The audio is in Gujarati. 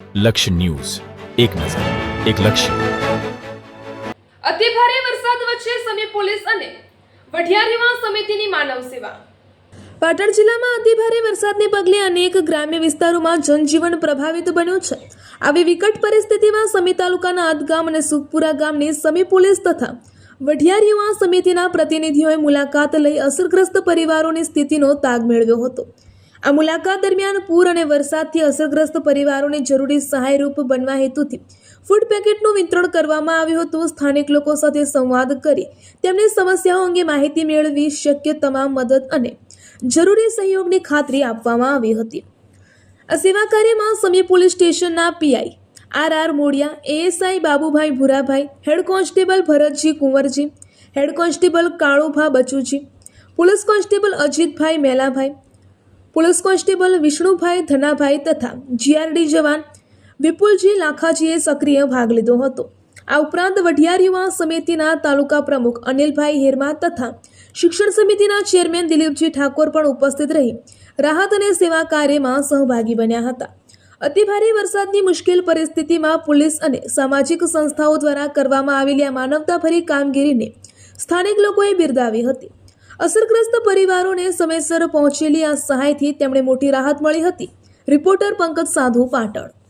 લક્ષ્ય ન્યૂઝ, એક નજર, એક લક્ષ્ય. અતિભારે વરસાદ વચ્ચે સમી પોલીસ અને વઢિયાર યુવા સમિતિની માનવ સેવા. પાટણ જિલ્લામાં અતિભારે વરસાદને પગલે અનેક ગ્રામ્ય વિસ્તારોમાં જનજીવન પ્રભાવિત બન્યું છે. આવી વિકટ પરિસ્થિતિમાં સમી તાલુકાના અદગામ અને સુખપુરા ગામની સમી પોલીસ તથા વઢિયાર યુવા સમિતિના પ્રતિનિધિઓએ મુલાકાત લઈ અસરગ્રસ્ત પરિવારોની સ્થિતિનો તાગ મેળવ્યો હતો. આ મુલાકાત દરમિયાન પૂર અને વરસાદથી અસરગ્રસ્ત પરિવારોને જરૂરી સહાયરૂપ બનવા હેતુથી ફૂડ પેકેટનું વિતરણ કરવામાં આવ્યું હતું. સ્થાનિક લોકો સાથે સંવાદ કરી તેમની સમસ્યાઓ અંગે માહિતી મેળવી શક્ય તમામ મદદ અને જરૂરી સહયોગની ખાતરી આપવામાં આવી હતી. આ સેવા કાર્યમાં સમી પોલીસ સ્ટેશનના PI R Modia, ASI Babubhai Bhurabhai, head constable Bharatji Kunvarji, head constable Kalubha Bachuji, police constable Ajitbhai Melabhai, police constable Vishnubhai Dhanabhai તથા જીઆરડી જવાન વિપુલજી લાખાજીએ સક્રિય ભાગ લીધો હતો. આ ઉપરાંત વઢિયાર યુવા સમિતિના તાલુકા પ્રમુખ અનિલભાઈ હેરમા તથા શિક્ષણ સમિતિના ચેરમેન દિલીપજી ઠાકોર પણ ઉપસ્થિત રહી રાહત અને સેવા કાર્યમાં સહભાગી બન્યા હતા. અતિભારે વરસાદની મુશ્કેલ પરિસ્થિતિમાં પોલીસ અને સામાજિક સંસ્થાઓ દ્વારા કરવામાં આવેલી આ માનવતાભરી કામગીરીને સ્થાનિક લોકોએ બિરદાવી હતી. અસરગ્રસ્ત પરિવારોને સમયસર પહોંચેલી આ સહાયથી તેમણે મોટી રાહત મળી હતી. રિપોર્ટર પંકજ સાધુ, પાટણ.